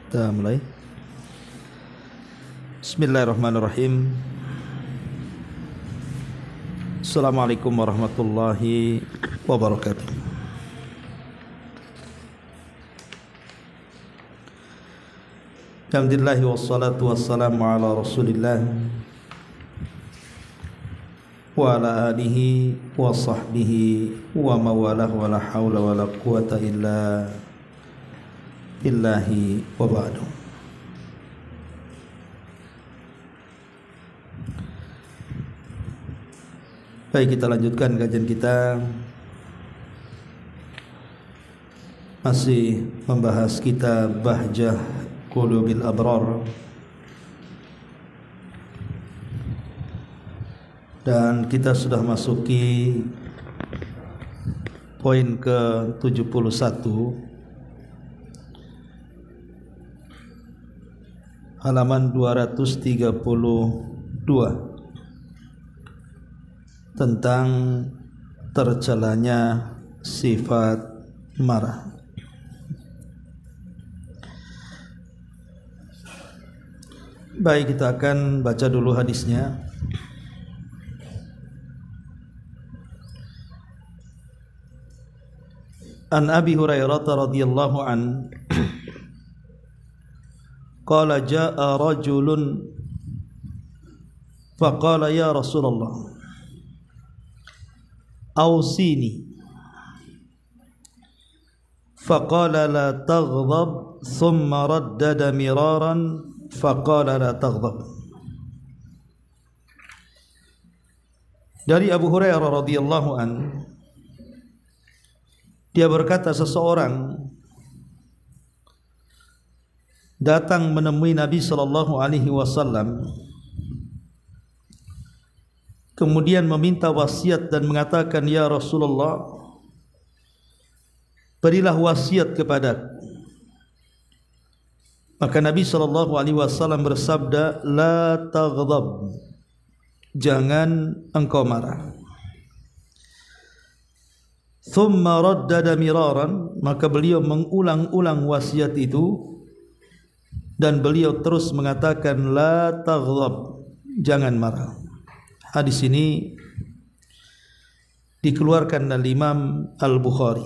Kita mulai. Bismillahirrahmanirrahim. Assalamualaikum warahmatullahi wabarakatuh. Alhamdulillah wassalatu wassalamu ala Rasulillah wa ala alihi wa sahbihi wa mawalah wa la hawla wa la quwata illa billahi wa ba'du. Baik, kita lanjutkan kajian kita. Masih membahas kitab Bahjah Qulubil Abrar. Dan kita sudah masuki poin ke-71, halaman 232, tentang tercelanya sifat marah. Baik, kita akan baca dulu hadisnya. An Abi Hurairah radhiyallahu an qala jaa rajulun faqala ya Rasulullah awsini faqala la taghdab thumma raddada miraran faqala la taghdab. Dari Abu Hurairah radhiyallahu an, dia berkata, seseorang datang menemui Nabi sallallahu alaihi wasallam, kemudian meminta wasiat dan mengatakan, ya Rasulullah, berilah wasiat kepadaku. Maka Nabi sallallahu alaihi wasallam bersabda, la taghdab, jangan engkau marah. Thumma raddada miraran, maka beliau mengulang-ulang wasiat itu dan beliau terus mengatakan, la taghdab, jangan marah. Hadis ini dikeluarkan oleh Imam Al-Bukhari.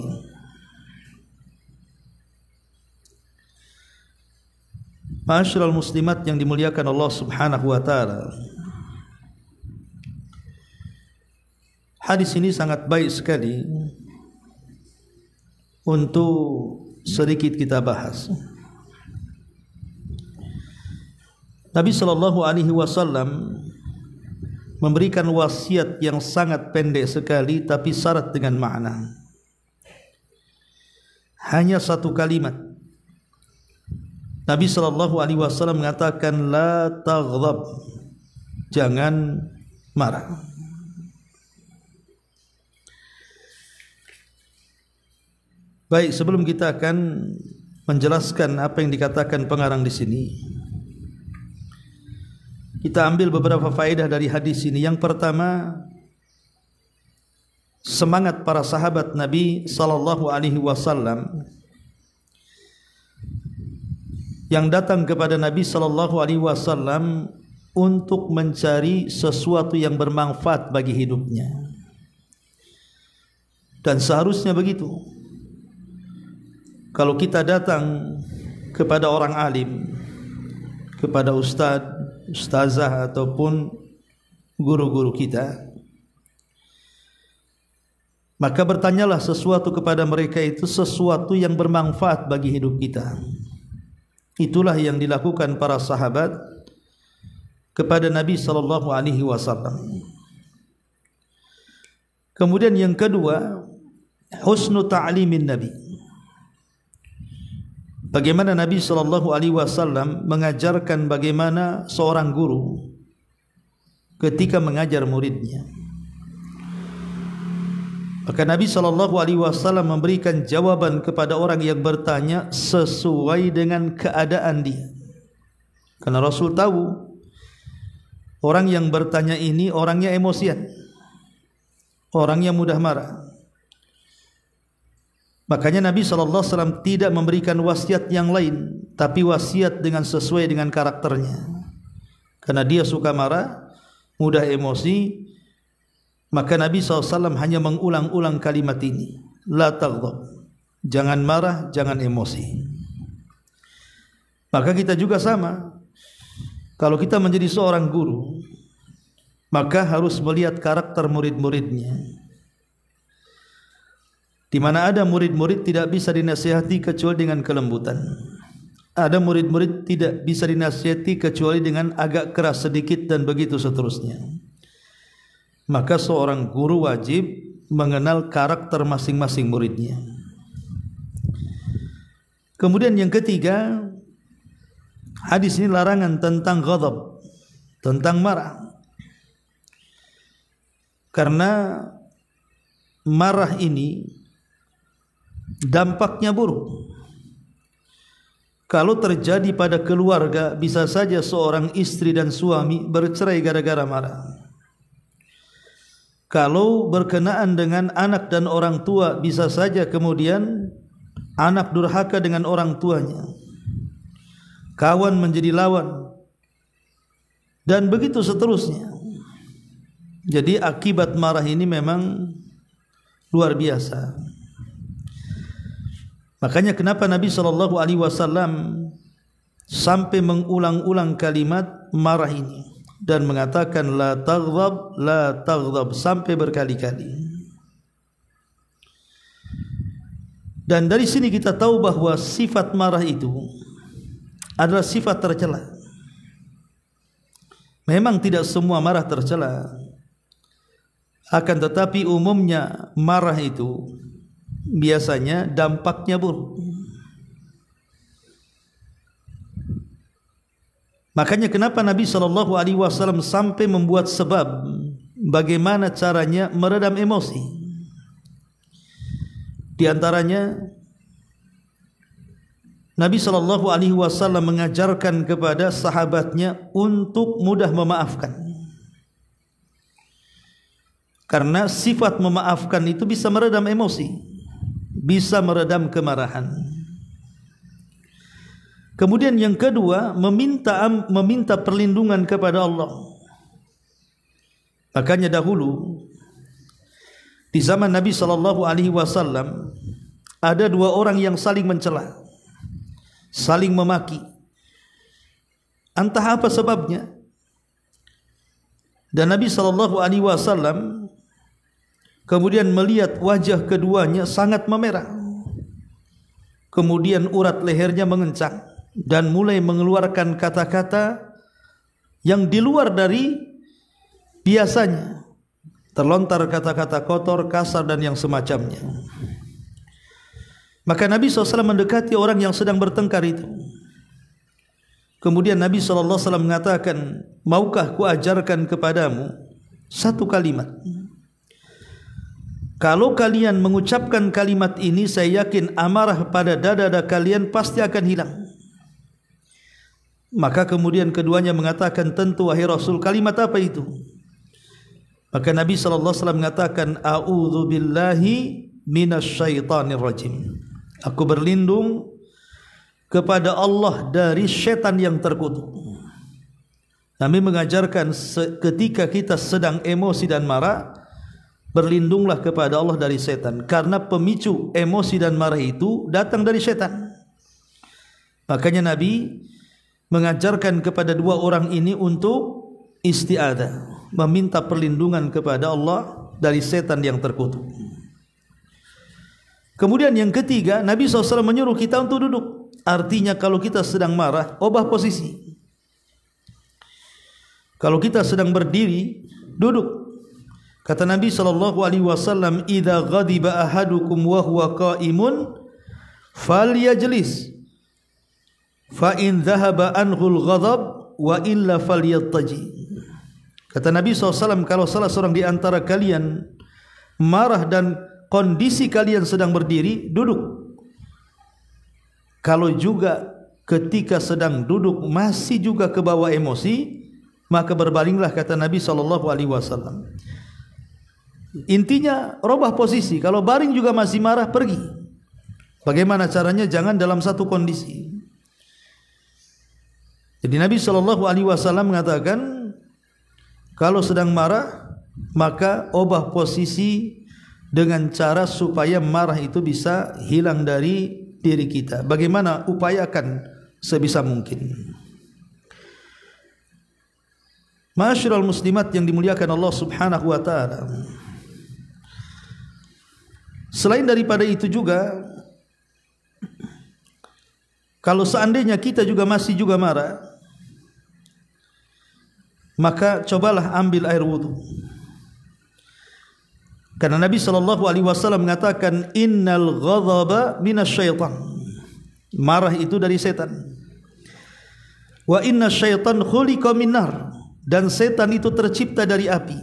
Ma'asyiral muslimat yang dimuliakan Allah Subhanahu wa taala, hadis ini sangat baik sekali untuk sedikit kita bahas. Nabi sallallahu alaihi wasallam memberikan wasiat yang sangat pendek sekali, tapi syarat dengan makna. Hanya satu kalimat. Nabi sallallahu alaihi wasallam mengatakan, la taghdab, jangan marah. Baik, sebelum kita akan menjelaskan apa yang dikatakan pengarang di sini, kita ambil beberapa faedah dari hadis ini. Yang pertama, semangat para sahabat Nabi sallallahu alaihi wasallam yang datang kepada Nabi sallallahu alaihi wasallam untuk mencari sesuatu yang bermanfaat bagi hidupnya. Dan seharusnya begitu. Kalau kita datang kepada orang alim, kepada ustaz, ustazah ataupun guru-guru kita, maka bertanyalah sesuatu kepada mereka itu sesuatu yang bermanfaat bagi hidup kita. Itulah yang dilakukan para sahabat kepada Nabi sallallahu alaihi wasallam. Kemudian yang kedua, husnu ta'limin Nabi. Bagaimana Nabi sallallahu alaihi wasallam mengajarkan bagaimana seorang guru ketika mengajar muridnya. Maka Nabi sallallahu alaihi wasallam memberikan jawaban kepada orang yang bertanya sesuai dengan keadaan dia. Karena Rasul tahu orang yang bertanya ini orangnya emosian, orangnya mudah marah. Makanya Nabi SAW tidak memberikan wasiat yang lain tapi wasiat dengan sesuai dengan karakternya. Karena dia suka marah, mudah emosi, maka Nabi SAW hanya mengulang-ulang kalimat ini, la taghdab, jangan marah, jangan emosi. Maka kita juga sama. Kalau kita menjadi seorang guru, maka harus melihat karakter murid-muridnya. Di mana ada murid-murid tidak bisa dinasihati kecuali dengan kelembutan. Ada murid-murid tidak bisa dinasihati kecuali dengan agak keras sedikit, dan begitu seterusnya. Maka seorang guru wajib mengenal karakter masing-masing muridnya. Kemudian yang ketiga, hadis ini larangan tentang ghadab, tentang marah. Karena marah ini dampaknya buruk. Kalau terjadi pada keluarga, bisa saja seorang istri dan suami bercerai gara-gara marah. Kalau berkenaan dengan anak dan orang tua, bisa saja kemudian anak durhaka dengan orang tuanya, kawan menjadi lawan, dan begitu seterusnya. Jadi akibat marah ini memang luar biasa. Makanya kenapa Nabi SAW sampai mengulang-ulang kalimat marah ini dan mengatakan la taghdab sampai berkali-kali. Dan dari sini kita tahu bahwa sifat marah itu adalah sifat tercela. Memang tidak semua marah tercela, akan tetapi umumnya marah itu biasanya dampaknya buruk. Makanya kenapa Nabi SAW sampai membuat sebab bagaimana caranya meredam emosi. Di antaranya Nabi SAW mengajarkan kepada sahabatnya untuk mudah memaafkan. Karena sifat memaafkan itu bisa meredam emosi, bisa meredam kemarahan. Kemudian yang kedua, meminta perlindungan kepada Allah. Makanya dahulu di zaman Nabi SAW ada dua orang yang saling mencela, saling memaki. Entah apa sebabnya. Dan Nabi SAW kemudian melihat wajah keduanya sangat memerah. Kemudian urat lehernya mengencang dan mulai mengeluarkan kata-kata yang di luar dari biasanya. Terlontar kata-kata kotor, kasar, dan yang semacamnya. Maka Nabi SAW mendekati orang yang sedang bertengkar itu. Kemudian Nabi SAW mengatakan, maukah ku ajarkan kepadamu satu kalimat? Kalau kalian mengucapkan kalimat ini, saya yakin amarah pada dada-dada kalian pasti akan hilang. Maka kemudian keduanya mengatakan, tentu wahai Rasul, kalimat apa itu? Maka Nabi SAW mengatakan, a'udzu billahi minasyaitonir rajim. Aku berlindung kepada Allah dari setan yang terkutuk. Nabi mengajarkan ketika kita sedang emosi dan marah, berlindunglah kepada Allah dari setan, karena pemicu emosi dan marah itu datang dari setan. Makanya Nabi mengajarkan kepada dua orang ini untuk isti'adzah, meminta perlindungan kepada Allah dari setan yang terkutuk. Kemudian yang ketiga, Nabi SAW menyuruh kita untuk duduk. Artinya kalau kita sedang marah, ubah posisi. Kalau kita sedang berdiri, duduk. Kata Nabi SAW, idza ghadiba ahadukum wa huwa qa'imun falyajlis, fa in dhahaba anhul ghadab wa illa falyattaji. Kata Nabi SAW, kalau salah seorang di antara kalian marah dan kondisi kalian sedang berdiri, duduk. Kalau juga ketika sedang duduk masih juga kebawa emosi, maka berbalinglah, kata Nabi SAW. Intinya robah posisi. Kalau baring juga masih marah, pergi. Bagaimana caranya? Jangan dalam satu kondisi. Jadi Nabi SAW mengatakan kalau sedang marah maka ubah posisi dengan cara supaya marah itu bisa hilang dari diri kita. Bagaimana? Upayakan sebisa mungkin. Ma'asyiral muslimat yang dimuliakan Allah Subhanahu wa taala. Selain daripada itu juga, kalau seandainya kita juga masih marah, maka cobalah ambil air wudu. Karena Nabi SAW mengatakan innal ghadaba minasyaitan. Marah itu dari setan. Wa inna syaitan khuliqa min nar. Dan setan itu tercipta dari api.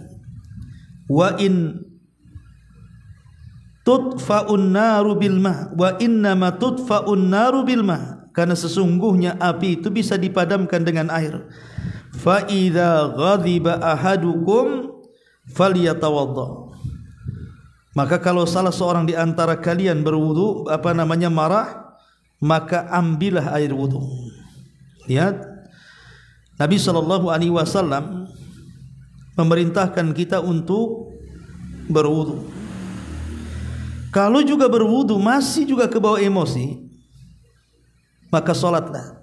Wa in tudfa'un naru bil ma wa innama tudfa'un naru bil ma. Karena sesungguhnya api itu bisa dipadamkan dengan air. Fa idza ghadiba ahadukum falyatawadda. Maka kalau salah seorang di antara kalian berwudu, marah, maka ambillah air wudu. Lihat, Nabi SAW memerintahkan kita untuk berwudu. Kalau juga berwudu masih juga kebawa emosi, maka solatlah.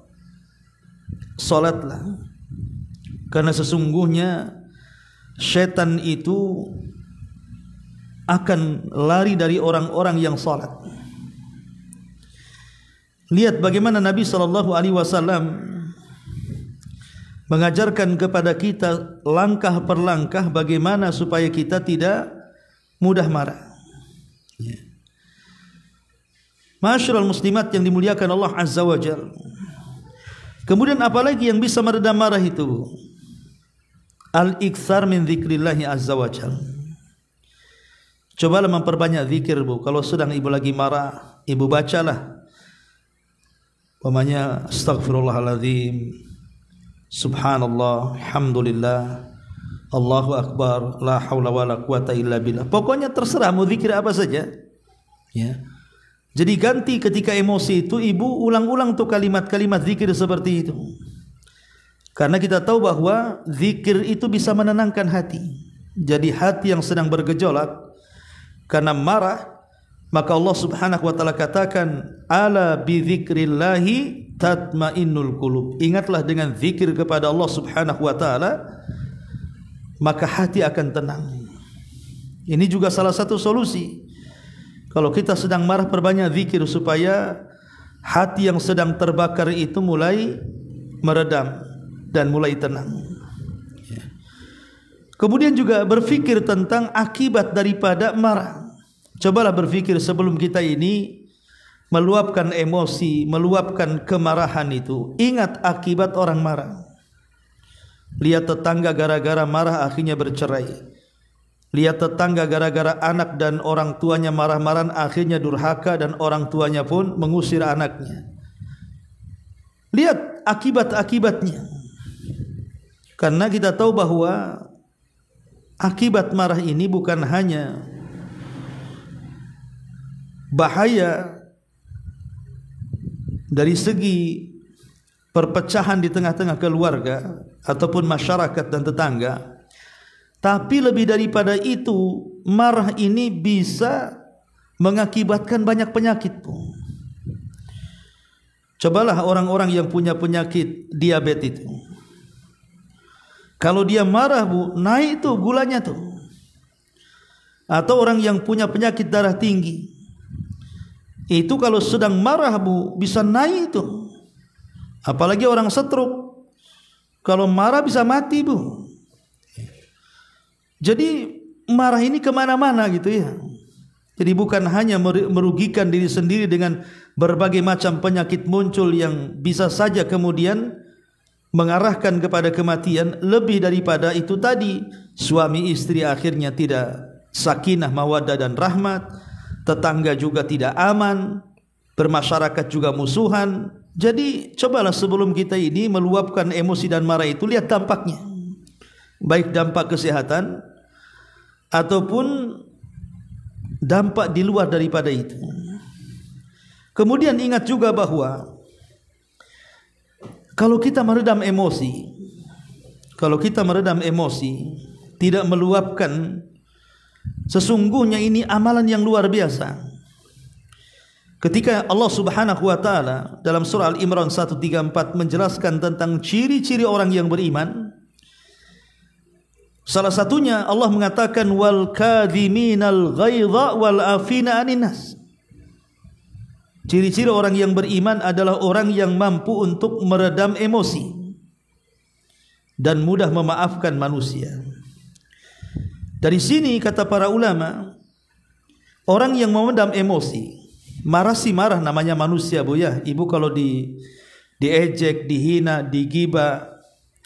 Karena sesungguhnya syaitan itu akan lari dari orang-orang yang salat. Lihat bagaimana Nabi SAW mengajarkan kepada kita langkah per langkah bagaimana supaya kita tidak mudah marah. Ma'asyiral muslimat yang dimuliakan Allah Azza wa Jalla. Kemudian apalagi yang bisa meredam marah itu? Al-iktsar min dzikrillah azza wa jalla. Cobalah memperbanyak zikir, Bu. Kalau sedang ibu lagi marah, ibu bacalah umpamanya astaghfirullahaladzim, subhanallah, alhamdulillah, Allahu akbar, la haula wala quwata illa billah. Pokoknya terserah mau zikir apa saja. Ya. Jadi ganti ketika emosi itu ibu ulang-ulang tuh kalimat-kalimat zikir seperti itu. Karena kita tahu bahwa zikir itu bisa menenangkan hati. Jadi hati yang sedang bergejolak karena marah, maka Allah Subhanahu wa taala katakan ala bi dzikrillahi tatmainnul qulub. Ingatlah dengan zikir kepada Allah Subhanahu wa taala maka hati akan tenang. Ini juga salah satu solusi. Kalau kita sedang marah, perbanyak zikir supaya hati yang sedang terbakar itu mulai meredam dan mulai tenang. Kemudian juga berfikir tentang akibat daripada marah. Cobalah berfikir sebelum kita ini meluapkan emosi, meluapkan kemarahan itu. Ingat akibat orang marah. Lihat tetangga gara-gara marah akhirnya bercerai. Lihat tetangga gara-gara anak dan orang tuanya marah-marahan akhirnya durhaka dan orang tuanya pun mengusir anaknya. Lihat akibat-akibatnya. Karena kita tahu bahwa akibat marah ini bukan hanya bahaya dari segi perpecahan di tengah-tengah keluarga ataupun masyarakat dan tetangga, tapi lebih daripada itu marah ini bisa mengakibatkan banyak penyakit. Cobalah orang-orang yang punya penyakit diabetes itu, kalau dia marah, Bu, naik tuh gulanya tuh. Atau orang yang punya penyakit darah tinggi, itu kalau sedang marah, Bu, bisa naik tuh. Apalagi orang stroke, kalau marah bisa mati, Bu. Jadi marah ini kemana-mana gitu ya. Jadi bukan hanya merugikan diri sendiri dengan berbagai macam penyakit muncul yang bisa saja kemudian mengarahkan kepada kematian. Lebih daripada itu tadi, suami istri akhirnya tidak sakinah, mawaddah dan rahmat, tetangga juga tidak aman, bermasyarakat juga musuhan. Jadi cobalah sebelum kita ini meluapkan emosi dan marah itu, lihat dampaknya, baik dampak kesehatan ataupun dampak di luar daripada itu. Kemudian ingat juga bahwa Kalau kita meredam emosi, tidak meluapkan, sesungguhnya ini amalan yang luar biasa. Ketika Allah Subhanahu wa taala dalam surah Al-Imran 134 menjelaskan tentang ciri-ciri orang yang beriman, salah satunya Allah mengatakan wal kadhiminal ghaidha wal afina 'anin nas. Ciri-ciri orang yang beriman adalah orang yang mampu untuk meredam emosi dan mudah memaafkan manusia. Dari sini kata para ulama, orang yang memendam emosi, marah sih marah, namanya manusia Bu ya. Ibu kalau diejek, dihina, digibah,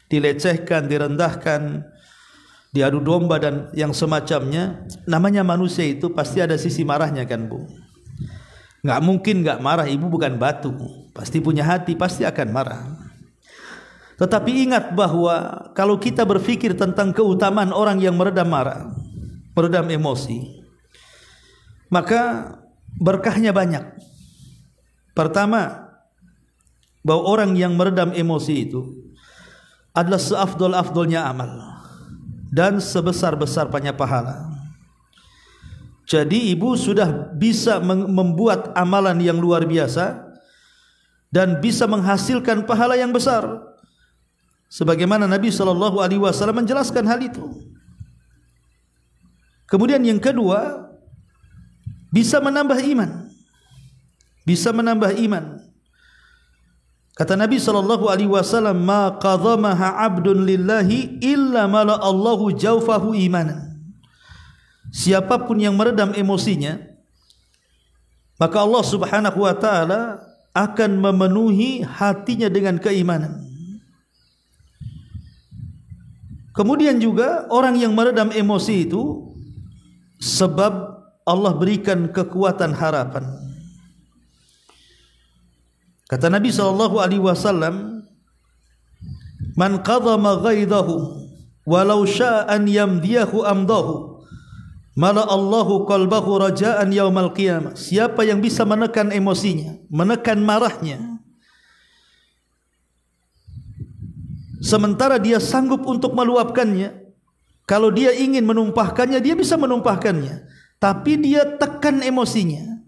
dilecehkan, direndahkan, diadu domba dan yang semacamnya, namanya manusia, itu pasti ada sisi marahnya kan Bu. Nggak mungkin nggak marah, ibu bukan batu, pasti punya hati, pasti akan marah. Tetapi ingat bahwa kalau kita berfikir tentang keutamaan orang yang meredam marah, meredam emosi, maka berkahnya banyak. Pertama, bahwa orang yang meredam emosi itu adalah seafdol-afdolnya amal dan sebesar-besarnya pahala. Jadi ibu sudah bisa membuat amalan yang luar biasa dan bisa menghasilkan pahala yang besar, sebagaimana Nabi SAW menjelaskan hal itu. Kemudian yang kedua, bisa menambah iman. Bisa menambah iman. Kata Nabi SAW, ma qadhamaha 'abdun lillahi illa mala Allahu jawfahu imanan. Siapapun yang meredam emosinya, maka Allah Subhanahu wa taala akan memenuhi hatinya dengan keimanan. Kemudian juga orang yang meredam emosi itu sebab Allah berikan kekuatan harapan. Kata Nabi SAW, man qadhama ghaidahu walau sya'an yamdiyahu amdahu mala Allahu qalbahu raja'an yaumal qiyamah. Siapa yang bisa menekan emosinya, menekan marahnya, sementara dia sanggup untuk meluapkannya, kalau dia ingin menumpahkannya, dia bisa menumpahkannya, tapi dia tekan emosinya,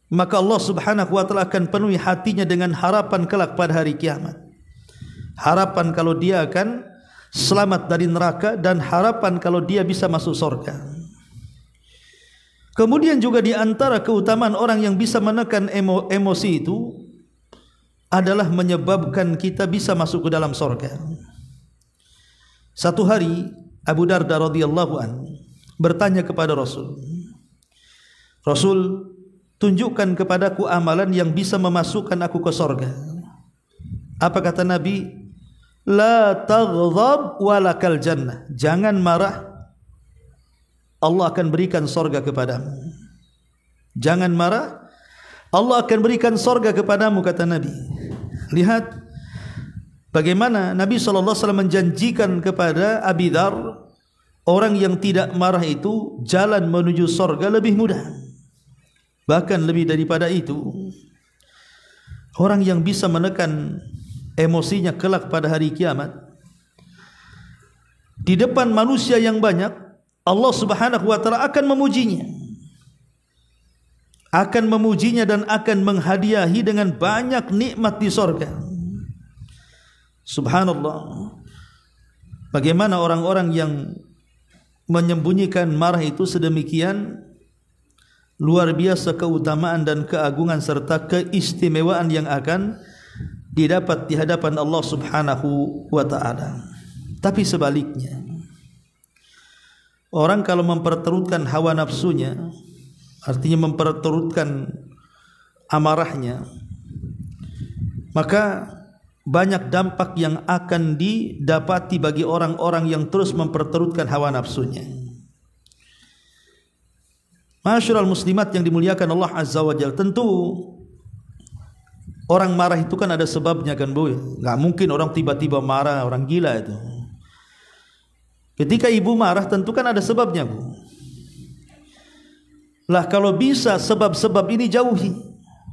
maka Allah Subhanahu wa taala akan penuhi hatinya dengan harapan kelak pada hari kiamat. Harapan kalau dia akan selamat dari neraka dan harapan kalau dia bisa masuk surga. Kemudian juga di antara keutamaan orang yang bisa menekan emosi itu adalah menyebabkan kita bisa masuk ke dalam surga. Satu hari Abu Darda radhiyallahu an bertanya kepada Rasul, Rasul, tunjukkan kepadaku amalan yang bisa memasukkan aku ke surga. Apa kata Nabi? La taghdab walakal jannah. Jangan marah, Allah akan berikan surga kepadamu. Jangan marah, Allah akan berikan surga kepadamu, kata Nabi. Lihat bagaimana Nabi SAW menjanjikan kepada Abi Dar, orang yang tidak marah itu jalan menuju surga lebih mudah. Bahkan lebih daripada itu, orang yang bisa menekan emosinya kelak pada hari kiamat, di depan manusia yang banyak, Allah Subhanahu wa taala akan memujinya. Akan memujinya dan akan menghadiahi dengan banyak nikmat di surga. Subhanallah. Bagaimana orang-orang yang menyembunyikan marah itu sedemikian luar biasa keutamaan dan keagungan serta keistimewaan yang akan didapat di hadapan Allah Subhanahu wa taala. Tapi sebaliknya, orang kalau memperturutkan hawa nafsunya, artinya memperturutkan amarahnya, maka banyak dampak yang akan didapati bagi orang-orang yang terus memperturutkan hawa nafsunya. Ma'asyiral muslimat yang dimuliakan Allah Azza wa Jalla, tentu orang marah itu kan ada sebabnya kan Bu. Nggak mungkin orang tiba-tiba marah, orang gila itu. Ketika ibu marah tentu kan ada sebabnya Bu. Lah kalau bisa sebab-sebab ini jauhi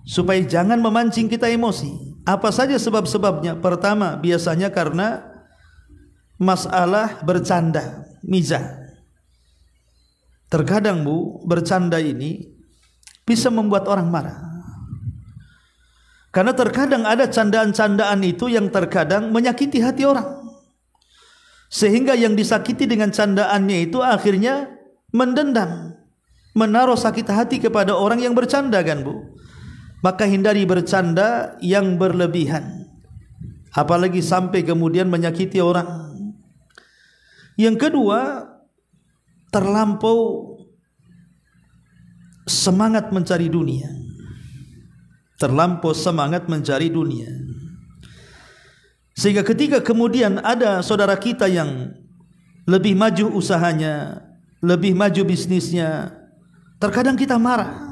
supaya jangan memancing kita emosi. Apa saja sebab-sebabnya? Pertama, biasanya karena masalah bercanda, mizah. Terkadang Bu, bercanda ini bisa membuat orang marah. Karena terkadang ada candaan-candaan itu yang terkadang menyakiti hati orang. Sehingga yang disakiti dengan candaannya itu akhirnya mendendam, menaruh sakit hati kepada orang yang bercanda kan Bu. Maka hindari bercanda yang berlebihan, apalagi sampai kemudian menyakiti orang. Yang kedua, terlampau semangat mencari dunia. Terlampau semangat mencari dunia, sehingga ketika kemudian ada saudara kita yang lebih maju usahanya, lebih maju bisnisnya, terkadang kita marah.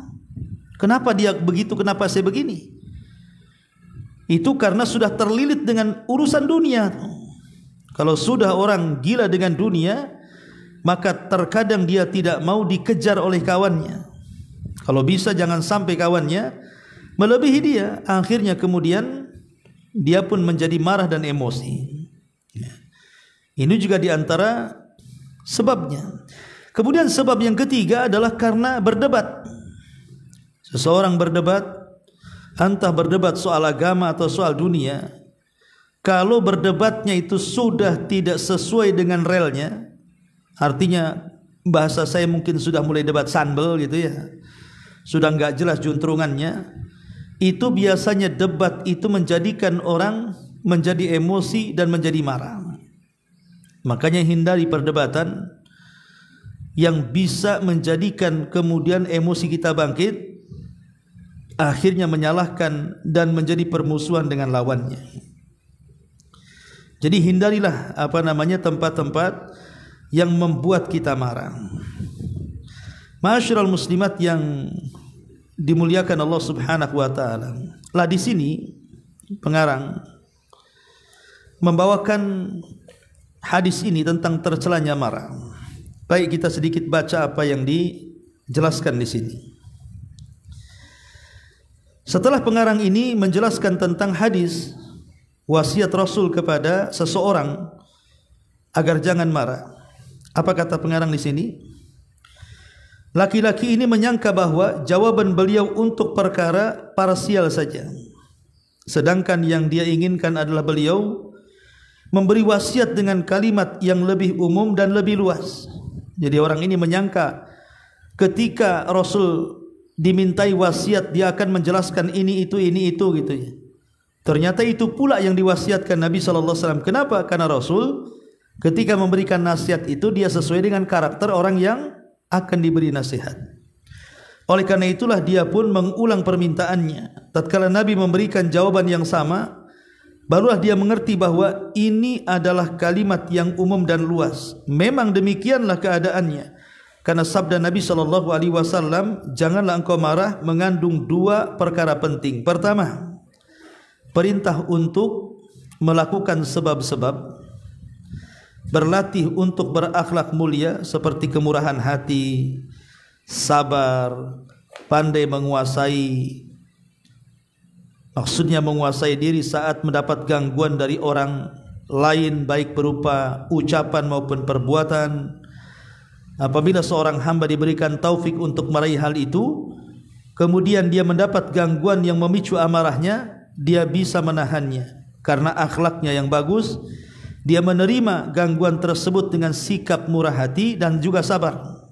Kenapa dia begitu, kenapa saya begini? Itu karena sudah terlilit dengan urusan dunia. Kalau sudah orang gila dengan dunia, maka terkadang dia tidak mau dikejar oleh kawannya. Kalau bisa jangan sampai kawannya melebihi dia. Akhirnya kemudian dia pun menjadi marah dan emosi. Ini juga diantara sebabnya. Kemudian sebab yang ketiga adalah karena berdebat. Seseorang berdebat, entah berdebat soal agama atau soal dunia. Kalau berdebatnya itu sudah tidak sesuai dengan relnya, artinya bahasa saya mungkin sudah mulai debat sambel gitu ya, sudah enggak jelas juntrungannya, itu biasanya debat itu menjadikan orang menjadi emosi dan menjadi marah. Makanya hindari perdebatan yang bisa menjadikan kemudian emosi kita bangkit, akhirnya menyalahkan dan menjadi permusuhan dengan lawannya. Jadi hindarilah tempat-tempat yang membuat kita marah. Ma'asyiral muslimat yang dimuliakan Allah Subhanahu wa taala. Lah di sini pengarang membawakan hadis ini tentang tercelanya marah. Baik, kita sedikit baca apa yang dijelaskan di sini. Setelah pengarang ini menjelaskan tentang hadis wasiat Rasul kepada seseorang agar jangan marah, apa kata pengarang di sini? Laki-laki ini menyangka bahwa jawaban beliau untuk perkara parsial saja, sedangkan yang dia inginkan adalah beliau memberi wasiat dengan kalimat yang lebih umum dan lebih luas. Jadi orang ini menyangka ketika Rasul dimintai wasiat dia akan menjelaskan ini itu gitu ya. Ternyata itu pula yang diwasiatkan Nabi SAW. Kenapa? Karena Rasul ketika memberikan nasihat itu dia sesuai dengan karakter orang yang akan diberi nasihat. Oleh karena itulah dia pun mengulang permintaannya. Tatkala Nabi memberikan jawaban yang sama, barulah dia mengerti bahwa ini adalah kalimat yang umum dan luas. Memang demikianlah keadaannya. Karena sabda Nabi SAW, janganlah engkau marah, mengandung dua perkara penting. Pertama, perintah untuk melakukan sebab-sebab, berlatih untuk berakhlak mulia seperti kemurahan hati, sabar, pandai menguasai. Maksudnya menguasai diri saat mendapat gangguan dari orang lain, baik berupa ucapan maupun perbuatan. Apabila seorang hamba diberikan taufik untuk meraih hal itu, kemudian dia mendapat gangguan yang memicu amarahnya, dia bisa menahannya. Karena akhlaknya yang bagus, dia menerima gangguan tersebut dengan sikap murah hati dan juga sabar.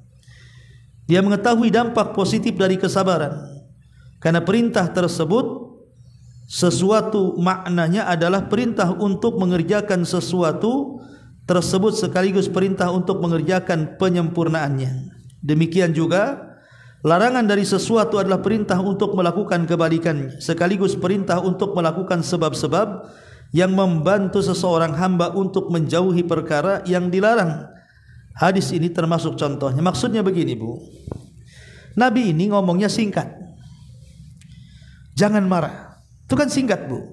Dia mengetahui dampak positif dari kesabaran. Karena perintah tersebut sesuatu maknanya adalah perintah untuk mengerjakan sesuatu tersebut sekaligus perintah untuk mengerjakan penyempurnaannya. Demikian juga larangan dari sesuatu adalah perintah untuk melakukan kebalikannya, sekaligus perintah untuk melakukan sebab-sebab yang membantu seseorang hamba untuk menjauhi perkara yang dilarang. Hadis ini termasuk contohnya. Maksudnya begini Bu, Nabi ini ngomongnya singkat, jangan marah, itu kan singkat Bu.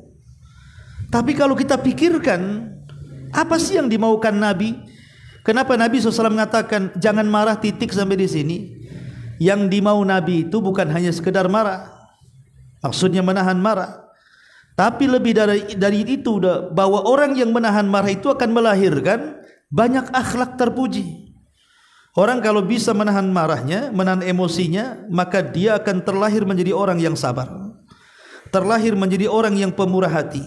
Tapi kalau kita pikirkan, apa sih yang dimaukan Nabi? Kenapa Nabi SAW mengatakan jangan marah titik sampai di sini? Yang dimau Nabi itu bukan hanya sekedar marah, maksudnya menahan marah, Tapi lebih dari itu, bahwa orang yang menahan marah itu akan melahirkan banyak akhlak terpuji. Orang kalau bisa menahan marahnya, menahan emosinya, maka dia akan terlahir menjadi orang yang sabar, terlahir menjadi orang yang pemurah hati,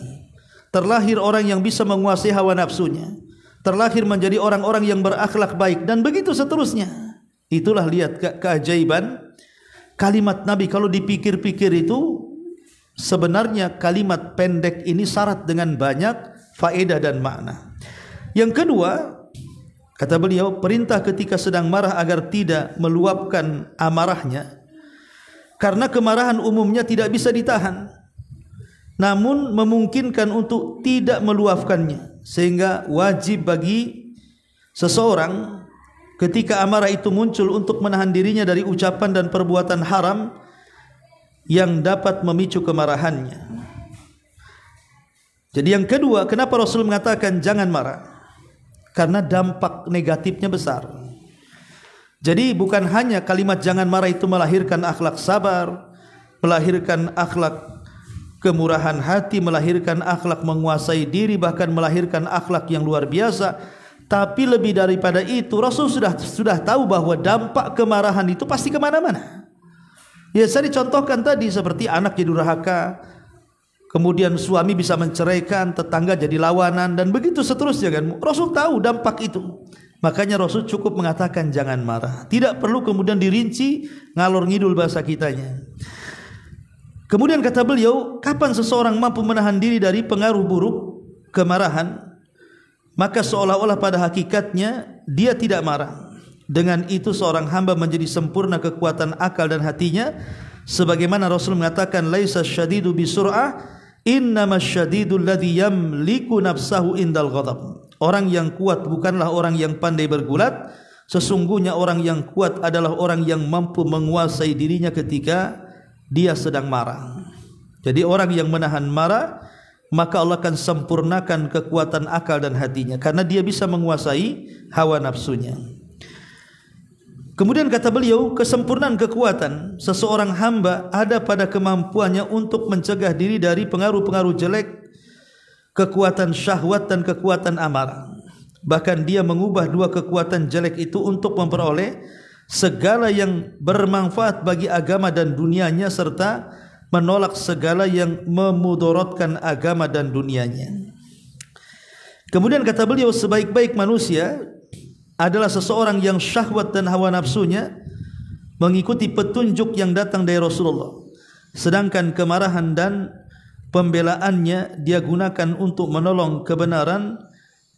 terlahir orang yang bisa menguasai hawa nafsunya, terlahir menjadi orang-orang yang berakhlak baik, dan begitu seterusnya. Itulah lihat keajaiban kalimat Nabi. Kalau dipikir-pikir itu sebenarnya kalimat pendek ini syarat dengan banyak faedah dan makna. Yang kedua, kata beliau, perintah ketika sedang marah agar tidak meluapkan amarahnya, karena kemarahan umumnya tidak bisa ditahan, namun memungkinkan untuk tidak meluapkannya, sehingga wajib bagi seseorang ketika amarah itu muncul untuk menahan dirinya dari ucapan dan perbuatan haram yang dapat memicu kemarahannya. Jadi yang kedua, kenapa Rasul mengatakan jangan marah? Karena dampak negatifnya besar. Jadi bukan hanya kalimat jangan marah itu melahirkan akhlak sabar, melahirkan akhlak kemurahan hati, melahirkan akhlak menguasai diri, bahkan melahirkan akhlak yang luar biasa. Tapi lebih daripada itu, Rasul sudah tahu bahwa dampak kemarahan itu pasti kemana-mana. Ya, saya dicontohkan tadi seperti anak jadi durhaka, kemudian suami bisa menceraikan, tetangga jadi lawanan, dan begitu seterusnya kan. Rasul tahu dampak itu. Makanya Rasul cukup mengatakan jangan marah. Tidak perlu kemudian dirinci ngalor ngidul bahasa kitanya. Kemudian kata beliau, kapan seseorang mampu menahan diri dari pengaruh buruk kemarahan, maka seolah-olah pada hakikatnya dia tidak marah. Dengan itu seorang hamba menjadi sempurna kekuatan akal dan hatinya, sebagaimana Rasul mengatakan laisa syadidu bisur'ah innamasy-syadidul ladzi yamliku nafsahu indal ghadab. Orang yang kuat bukanlah orang yang pandai bergulat, sesungguhnya orang yang kuat adalah orang yang mampu menguasai dirinya ketika dia sedang marah. Jadi orang yang menahan marah, maka Allah akan sempurnakan kekuatan akal dan hatinya, karena dia bisa menguasai hawa nafsunya. Kemudian kata beliau, kesempurnaan kekuatan seseorang hamba ada pada kemampuannya untuk mencegah diri dari pengaruh-pengaruh jelek, kekuatan syahwat dan kekuatan amarah. Bahkan dia mengubah dua kekuatan jelek itu untuk memperoleh segala yang bermanfaat bagi agama dan dunianya, serta menolak segala yang memudaratkan agama dan dunianya. Kemudian kata beliau, sebaik-baik manusia adalah seseorang yang syahwat dan hawa nafsunya mengikuti petunjuk yang datang dari Rasulullah, sedangkan kemarahan dan pembelaannya dia gunakan untuk menolong kebenaran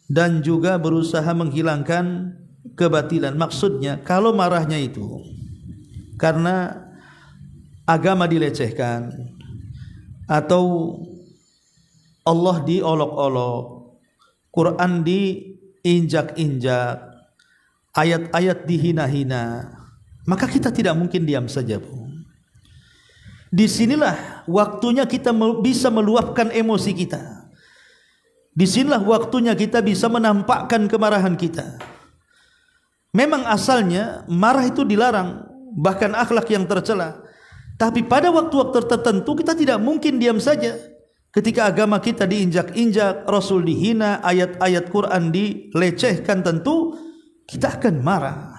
dan juga berusaha menghilangkan kebatilan. Maksudnya kalau marahnya itu karena agama dilecehkan atau Allah diolok-olok, Quran diinjak-injak, ayat-ayat dihina-hina, maka kita tidak mungkin diam saja, Bu. Disinilah waktunya kita bisa meluapkan emosi kita. Disinilah waktunya kita bisa menampakkan kemarahan kita. Memang asalnya marah itu dilarang, bahkan akhlak yang tercela. Tapi pada waktu-waktu tertentu kita tidak mungkin diam saja. Ketika agama kita diinjak-injak, Rasul dihina, ayat-ayat Quran dilecehkan, tentu kita akan marah.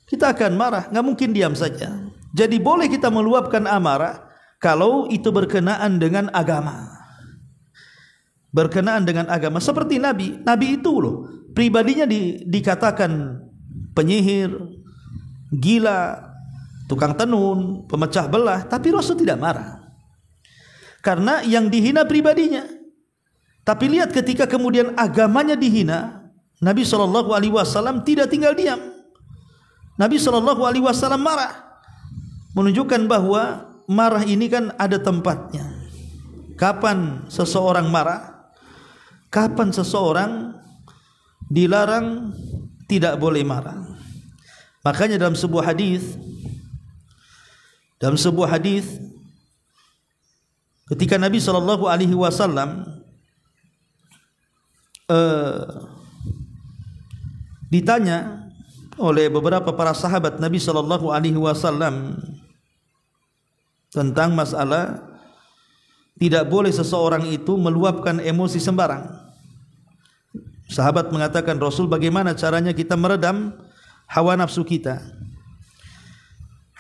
Kita akan marah, nggak mungkin diam saja. Jadi boleh kita meluapkan amarah kalau itu berkenaan dengan agama. Berkenaan dengan agama, seperti Nabi. Nabi itu loh, pribadinya dikatakan penyihir, gila, tukang tenun, pemecah belah, tapi Rasul tidak marah. Karena yang dihina pribadinya. Tapi lihat ketika kemudian agamanya dihina, Nabi SAW tidak tinggal diam. Nabi SAW marah, menunjukkan bahwa marah ini kan ada tempatnya. Kapan seseorang marah, kapan seseorang dilarang tidak boleh marah. Makanya dalam sebuah hadis ketika Nabi SAW ditanya oleh beberapa para sahabat Nabi SAW tentang masalah tidak boleh seseorang itu meluapkan emosi sembarang. Sahabat mengatakan, Rasul, bagaimana caranya kita meredam hawa nafsu kita?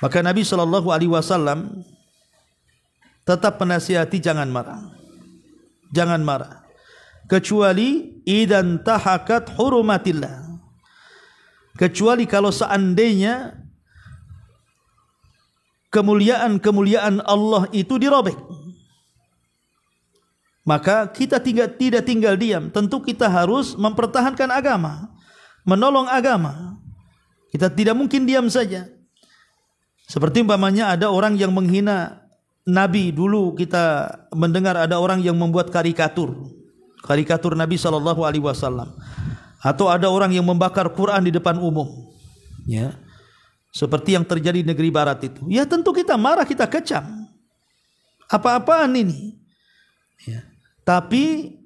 Maka Nabi SAW tetap menasihati, jangan marah. Jangan marah. Kecuali idan tahakat hurumatillah. Kecuali kalau seandainya kemuliaan-kemuliaan Allah itu dirobek, maka kita tidak tinggal diam. Tentu kita harus mempertahankan agama, menolong agama. Kita tidak mungkin diam saja. Seperti umpamanya ada orang yang menghina Nabi. Dulu kita mendengar ada orang yang membuat karikatur Nabi SAW. Atau ada orang yang membakar Quran di depan umum, ya, seperti yang terjadi di negeri barat itu. Ya tentu kita marah, kita kecam. Apa-apaan ini? Ya. Tapi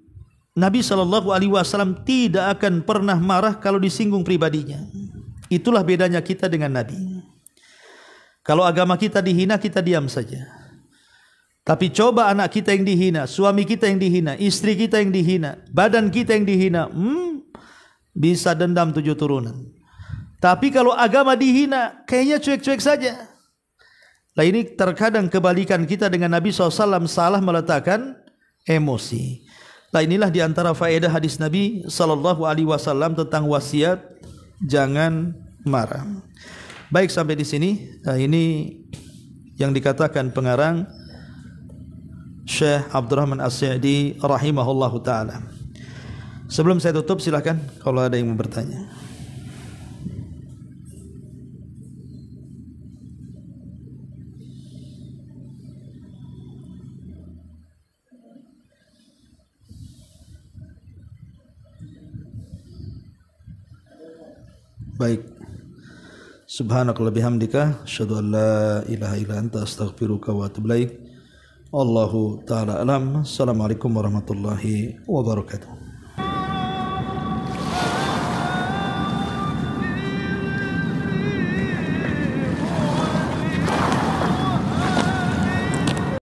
Nabi SAW tidak akan pernah marah kalau disinggung pribadinya. Itulah bedanya kita dengan Nabi. Kalau agama kita dihina, kita diam saja. Tapi coba anak kita yang dihina, suami kita yang dihina, istri kita yang dihina, badan kita yang dihina, bisa dendam 7 turunan. Tapi kalau agama dihina, kayaknya cuek-cuek saja. Nah, ini terkadang kebalikan kita dengan Nabi SAW, salah meletakkan emosi. Nah, inilah diantara faedah hadis Nabi SAW tentang wasiat jangan marah. Baik, sampai di sini. Nah, ini yang dikatakan pengarang Syekh Abdurrahman As-Sa'di rahimahullahu ta'ala. Sebelum saya tutup, silakan kalau ada yang mau bertanya. Baik. Subhanakallahumma bihamdika asyhadu an la ilaha illa anta astaghfiruka wa atubu ilaik. Allahu ta'ala alam. Assalamualaikum warahmatullahi wabarakatuh.